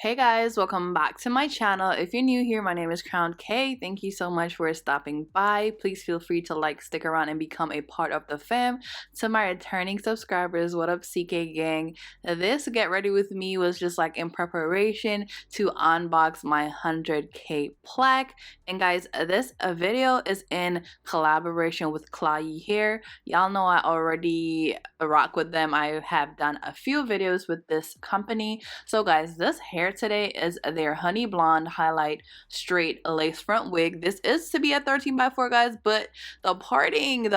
Hey guys, welcome back to my channel. If you're new here, my name is Crownedksutherland. Thank you so much for stopping by. Please feel free to stick around and become a part of the fam. To my returning subscribers, what up CK gang? This get ready with me was just in preparation to unbox my 100k plaque. And guys, this video is in collaboration with Klaiyi Hair. Y'all know I already rock with them. I have done a few videos with this company. So guys, this hair today is their honey blonde highlight straight lace front wig. This is to be a 13x4 guys, but the parting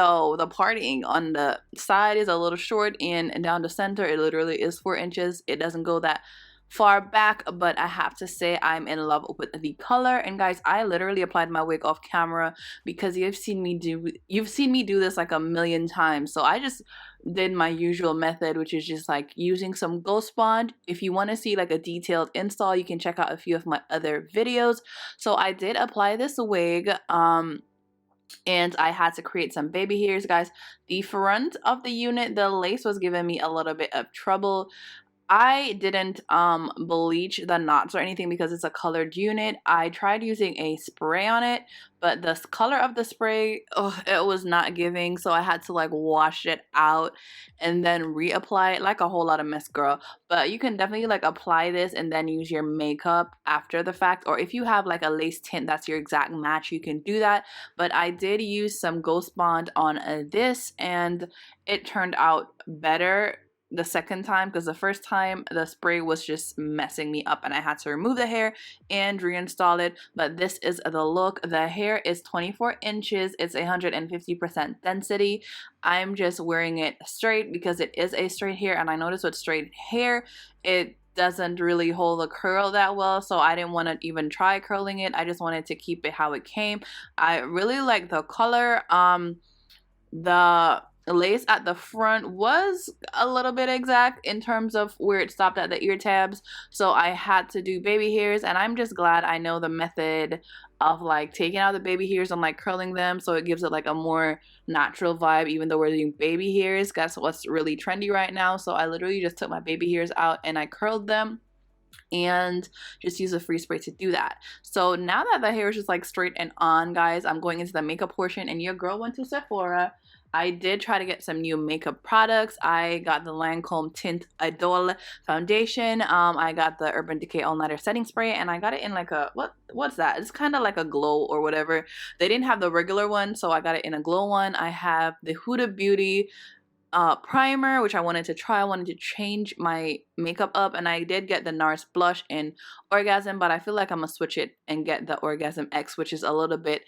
on the side is a little short, and down the center it literally is 4 inches. It doesn't go that far back, but I have to say I'm in love with the color. And guys, I literally applied my wig off camera because you've seen me do this like a million times. So I just did my usual method, which is just using some Ghost Bond. If you want to see a detailed install, you can check out a few of my other videos. So I did apply this wig and I had to create some baby hairs, guys. The front of the unit, the lace was giving me a little bit of trouble. I didn't bleach the knots or anything because it's a colored unit. I tried using a spray on it, but the color of the spray, it was not giving, so I had to wash it out and then reapply it. Like a whole lot of mess, girl. But you can definitely apply this and then use your makeup after the fact, or if you have a lace tint that's your exact match, you can do that. But I did use some Ghost Bond on this and it turned out better the second time, because the first time the spray was just messing me up and I had to remove the hair and reinstall it. But this is the look. The hair is 24 inches. It's 150% density. I'm just wearing it straight because it is a straight hair, and I noticed with straight hair it doesn't really hold the curl that well, so I didn't want to even try curling it. I just wanted to keep it how it came. I really like the color. The lace at the front was a little bit exact in terms of where it stopped at the ear tabs, so I had to do baby hairs, and I'm just glad I know the method of taking out the baby hairs and curling them, so it gives it a more natural vibe, even though we're doing baby hairs. That's what's really trendy right now. So I literally just took my baby hairs out and I curled them and just use a free spray to do that. So now that the hair is just straight and on, guys, I'm going into the makeup portion, and your girl went to Sephora. I did try to get some new makeup products. I got the Lancome Tint Idol foundation. I got the Urban Decay All Nighter setting spray, and I got it in a what's that? It's kind of like a glow or whatever. They didn't have the regular one, so I got it in a glow one. I have the Huda Beauty primer, which I wanted to try. I wanted to change my makeup up, and I did get the NARS blush in Orgasm, but I feel like I'm gonna switch it and get the Orgasm X, which is a little bit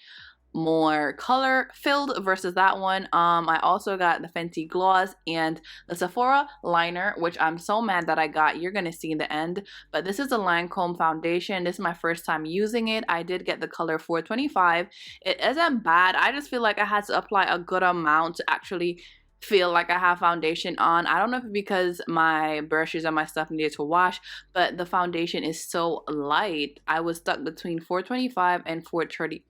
more color filled versus that one. I also got the Fenty gloss and the Sephora liner, which I'm so mad that I got. You're gonna see in the end, but this is a Lancome foundation. This is my first time using it. I did get the color 425. It isn't bad. I just feel like I had to apply a good amount to actually feel like I have foundation on. I don't know if it's because my brushes and my stuff needed to wash, but the foundation is so light. I was stuck between 425 and 430.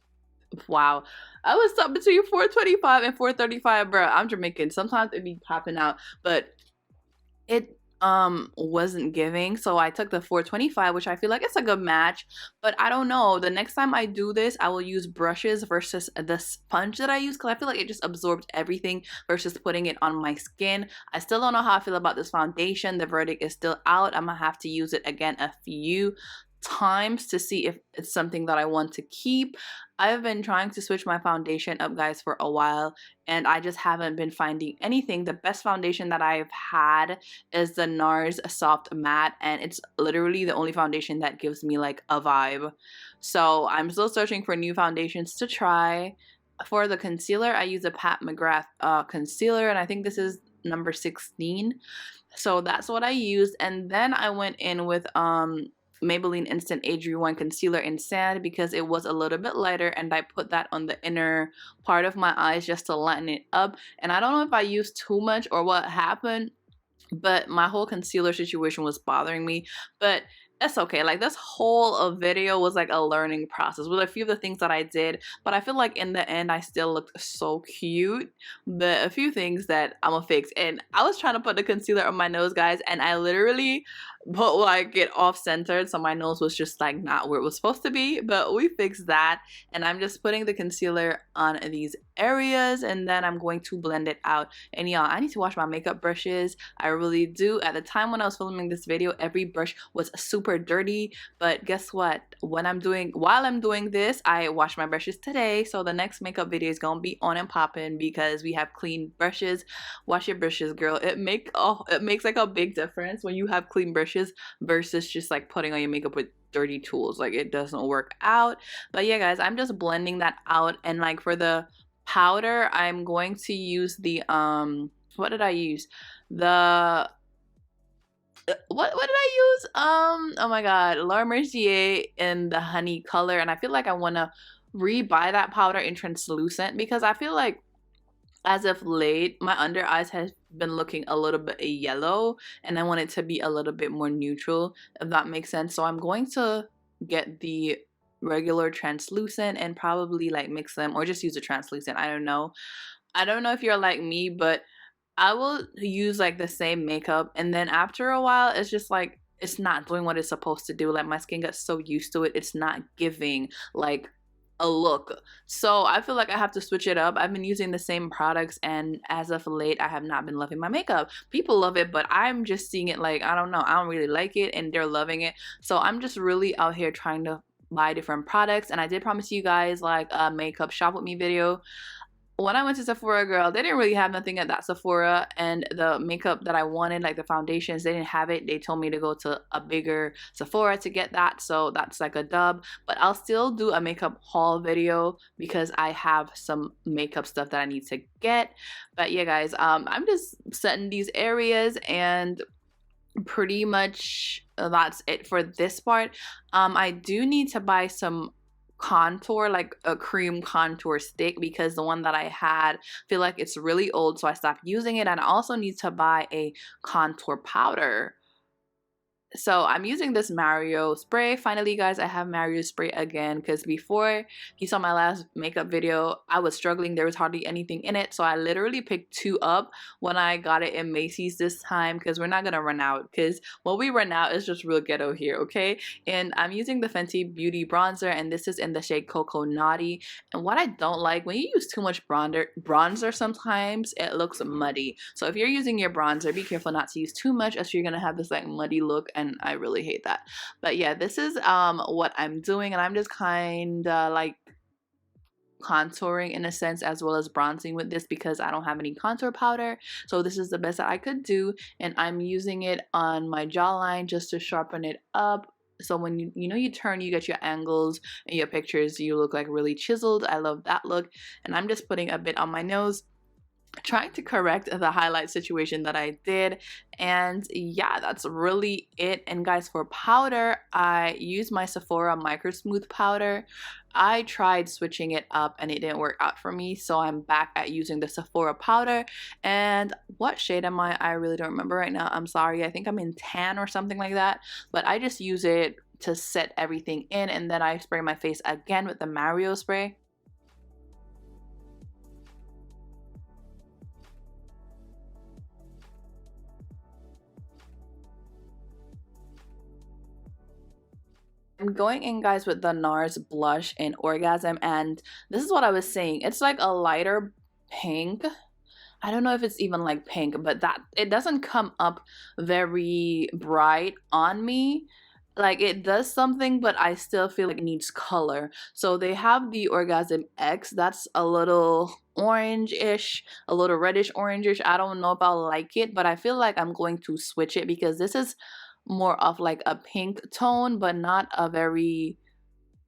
Wow, I was stuck between 425 and 435, bro. I'm Jamaican. Sometimes it be popping out, but it wasn't giving, so I took the 425, which I feel like it's a good match. But I don't know, the next time I do this, I will use brushes versus the sponge that I use, because I feel like it just absorbs everything versus putting it on my skin. I still don't know how I feel about this foundation. The verdict is still out. I'm gonna have to use it again a few times to see if it's something that I want to keep. I've been trying to switch my foundation up, guys, for a while, and I just haven't been finding anything. The best foundation that I've had is the NARS Soft Matte, and it's literally the only foundation that gives me a vibe. So I'm still searching for new foundations to try. For the concealer, I use a Pat McGrath concealer, and I think this is number 16. So that's what I used, and then I went in with Maybelline Instant Age Rewind Concealer in Sand because it was a little bit lighter, and I put that on the inner part of my eyes just to lighten it up. And I don't know if I used too much or what happened, but my whole concealer situation was bothering me. But it's okay. Like this whole video was like a learning process with a few of the things that I did, but I feel like in the end I still looked so cute. But a few things that I'm gonna fix, and I was trying to put the concealer on my nose, guys, and I literally put like it off centered, so my nose was just like not where it was supposed to be. But we fixed that, and I'm just putting the concealer on these areas, and then I'm going to blend it out. And y'all, I need to wash my makeup brushes. I really do. At the time when I was filming this video, every brush was super dirty, but guess what? While I'm doing this, I wash my brushes today, so the next makeup video is gonna be on and popping because we have clean brushes. Wash your brushes, girl. It makes like a big difference when you have clean brushes versus just like putting on your makeup with dirty tools. Like it doesn't work out. But yeah, guys, I'm just blending that out. And like for the powder, I'm going to use the what did I use? The what did I use? Oh my god, Laura Mercier in the honey color. And I feel like I want to rebuy that powder in translucent because I feel like as of late my under eyes has been looking a little bit yellow, and I want it to be a little bit more neutral, if that makes sense. So I'm going to get the regular translucent and probably like mix them, or just use a translucent. I don't know if you're like me, but I will use like the same makeup, and then after a while it's just like it's not doing what it's supposed to do. Like my skin gets so used to it, it's not giving like a look. So I feel like I have to switch it up. I've been using the same products, and as of late I have not been loving my makeup. People love it, but I'm just seeing it like, I don't know, I don't really like it, and they're loving it. So I'm just really out here trying to buy different products. And I did promise you guys like a makeup shop with me video. When I went to Sephora, girl, they didn't really have nothing at that Sephora, and the makeup that I wanted, like the foundations, they didn't have it. They told me to go to a bigger Sephora to get that, so that's like a dub. But I'll still do a makeup haul video because I have some makeup stuff that I need to get. But yeah, guys, I'm just setting these areas, and pretty much that's it for this part. I do need to buy some contour, like a cream contour stick, because the one that I had, feel like it's really old, so I stopped using it. And I also need to buy a contour powder. So I'm using this Mario spray. Finally, guys, I have Mario spray again, because before you saw my last makeup video, I was struggling. There was hardly anything in it, so I literally picked 2 up when I got it in Macy's this time, because we're not gonna run out, because when we run out, it's just real ghetto here, okay? And I'm using the Fenty Beauty bronzer, and this is in the shade Cocoa Naughty. And what I don't like, when you use too much bronzer sometimes it looks muddy. So if you're using your bronzer, be careful not to use too much, else you're gonna have this like muddy look, and I really hate that. But yeah, this is what I'm doing, and I'm just kind of like contouring in a sense, as well as bronzing with this, because I don't have any contour powder. So this is the best that I could do, and I'm using it on my jawline just to sharpen it up. So when you turn, you get your angles and your pictures, you look like really chiseled. I love that look. And I'm just putting a bit on my nose, trying to correct the highlight situation that I did. And yeah, that's really it. And guys, for powder, I use my Sephora Micro Smooth powder. I tried switching it up and it didn't work out for me, so I'm back at using the Sephora powder. And what shade am I really don't remember right now. I'm sorry. I think I'm in tan or something like that, but I just use it to set everything in, and then I spray my face again with the Mario spray. I'm going in, guys, with the NARS blush in Orgasm, and this is what I was saying. It's like a lighter pink. I don't know if it's even like pink, but that it doesn't come up very bright on me. Like it does something, but I still feel like it needs color. So they have the Orgasm X, that's a little orange-ish, a little reddish orange-ish. I don't know if I'll like it, but I feel like I'm going to switch it, because this is more of like a pink tone, but not a very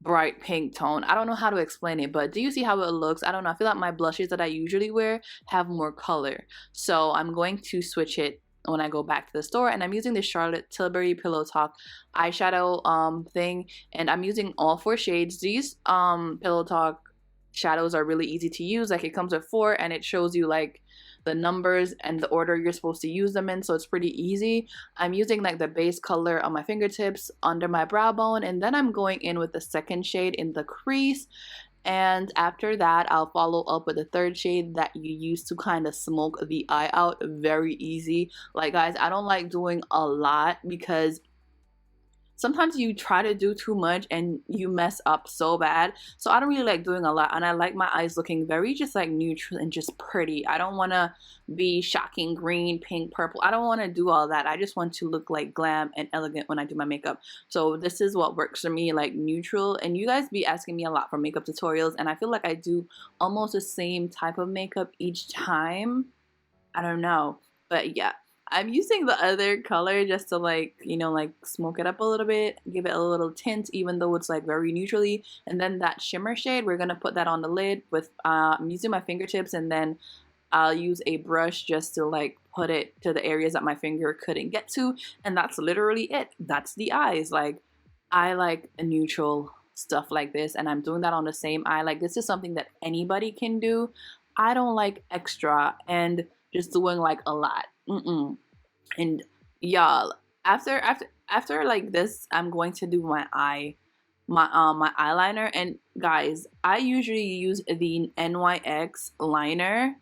bright pink tone. I don't know how to explain it, but do you see how it looks? I don't know. I feel like my blushes that I usually wear have more color. So I'm going to switch it when I go back to the store, and I'm using the Charlotte Tilbury Pillow Talk eyeshadow thing, and I'm using all 4 shades. These Pillow Talk shadows are really easy to use. Like it comes with 4, and it shows you like the numbers and the order you're supposed to use them in, so it's pretty easy. I'm using like the base color on my fingertips under my brow bone, and then I'm going in with the second shade in the crease. And after that, I'll follow up with the third shade that you use to kind of smoke the eye out. Very easy. Like, guys, I don't like doing a lot because sometimes you try to do too much and you mess up so bad. So I don't really like doing a lot, and I like my eyes looking very just like neutral and just pretty. I don't want to be shocking green, pink, purple. I don't want to do all that. I just want to look like glam and elegant when I do my makeup. So this is what works for me, like neutral. And you guys be asking me a lot for makeup tutorials, and I feel like I do almost the same type of makeup each time. I don't know, but yeah. I'm using the other color just to like, you know, like smoke it up a little bit, give it a little tint, even though it's like very neutrally. And then that shimmer shade, we're gonna put that on the lid with, I'm using my fingertips, and then I'll use a brush just to like put it to the areas that my finger couldn't get to. And that's literally it. That's the eyes. Like, I like a neutral stuff like this, and I'm doing that on the same eye. Like, this is something that anybody can do. I don't like extra and just doing like a lot. And y'all, after like this, I'm going to do my eyeliner. And guys, I usually use the NYX liner.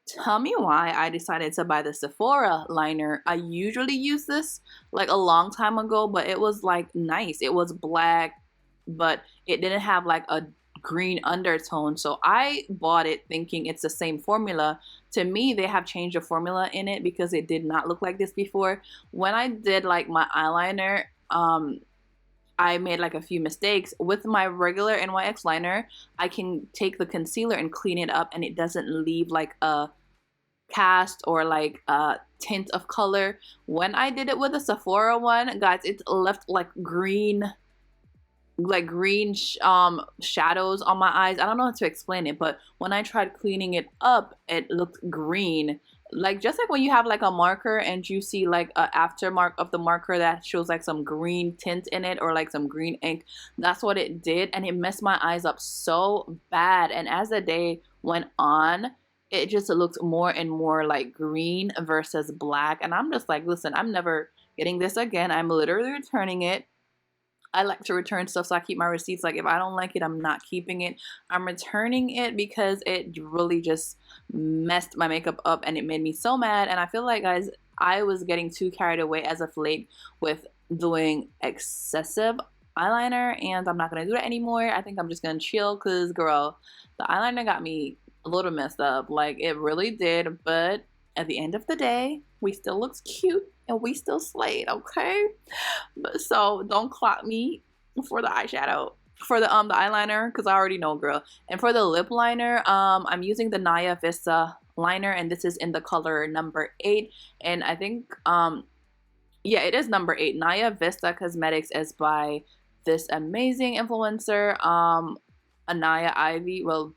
Tell me why I decided to buy the Sephora liner. I usually use this like a long time ago, but it was like nice. It was black, but it didn't have like a green undertone, so I bought it thinking it's the same formula. To me, they have changed the formula in it because it did not look like this before. When I did like my eyeliner, I made like a few mistakes. With my regular NYX liner, I can take the concealer and clean it up, and it doesn't leave like a cast or like a tint of color. When I did it with the Sephora one, guys, it left like green shadows on my eyes. I don't know how to explain it, but when I tried cleaning it up, it looked green. Like, just like when you have like a marker and you see like a aftermark of the marker that shows like some green tint in it, or like some green ink. That's what it did, and it messed my eyes up so bad. And as the day went on, it just looked more and more like green versus black. And I'm just like, listen, I'm never getting this again. I'm literally returning it. I like to return stuff, so I keep my receipts. Like, if I don't like it, I'm not keeping it. I'm returning it because it really just messed my makeup up, and it made me so mad. And I feel like, guys, I was getting too carried away as of late with doing excessive eyeliner, and I'm not going to do that anymore. I think I'm just going to chill because, girl, the eyeliner got me a little messed up. Like, it really did, but at the end of the day, we still looks cute and we still slayed, okay? But so don't clock me for the eyeshadow, for the eyeliner, because I already know, girl. And for the lip liner, I'm using the Naya Vista liner, and this is in the color number 8. And I think yeah, it is number 8. Naya Vista Cosmetics is by this amazing influencer, Anaya Ivy. Well,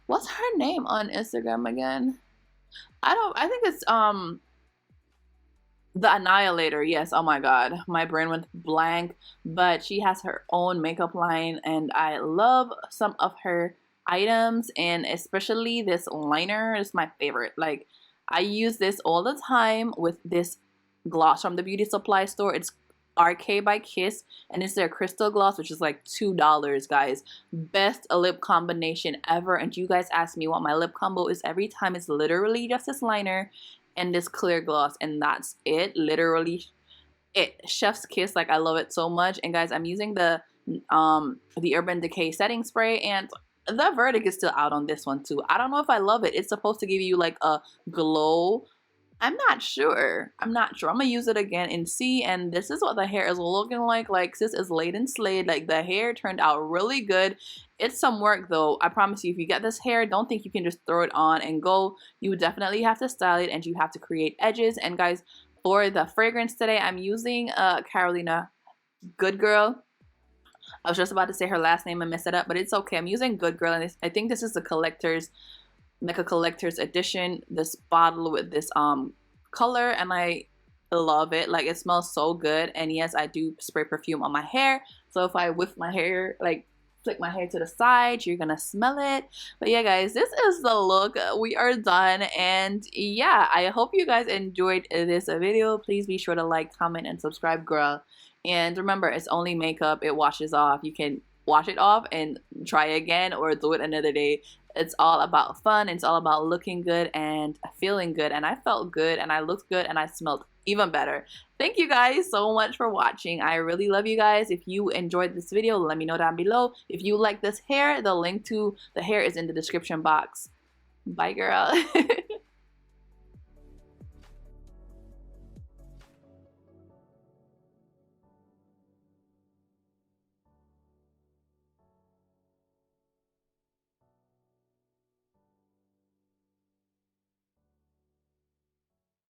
what's her name on Instagram again? I think it's the Annihilator. Yes. Oh my god, my brain went blank. But she has her own makeup line, and I love some of her items, and especially this liner is my favorite. Like, I use this all the time with this gloss from the beauty supply store. It's RK by Kiss, and it's their crystal gloss, which is like $2, guys. Best lip combination ever. And you guys ask me what my lip combo is every time. It's literally just this liner and this clear gloss, and that's it. Literally it. Chef's kiss. Like, I love it so much. And guys, I'm using the Urban Decay setting spray, and the verdict is still out on this one too. I don't know if I love it. It's supposed to give you like a glow. I'm not sure. I'm gonna use it again and see. And this is what the hair is looking like. Like, sis is laid and slayed. Like, the hair turned out really good. It's some work though. I promise you, if you get this hair, don't think you can just throw it on and go. You definitely have to style it, and you have to create edges. And guys, for the fragrance today, I'm using Carolina Good Girl. I was just about to say her last name and mess it up, but it's okay. I'm using Good Girl, and I think this is the collector's, like a collector's edition, this bottle with this color, and I love it. Like, it smells so good. And yes, I do spray perfume on my hair, so if I whiff my hair like flick my hair to the side, you're gonna smell it. But yeah guys, this is the look. We are done, and yeah, I hope you guys enjoyed this video. Please be sure to like, comment, and subscribe, girl. And remember, it's only makeup. It washes off. You can wash it off and try again or do it another day. It's all about fun. It's all about looking good and feeling good. And I felt good, and I looked good, and I smelled even better. Thank you guys so much for watching. I really love you guys. If you enjoyed this video, let me know down below. If you like this hair, the link to the hair is in the description box. Bye, girl.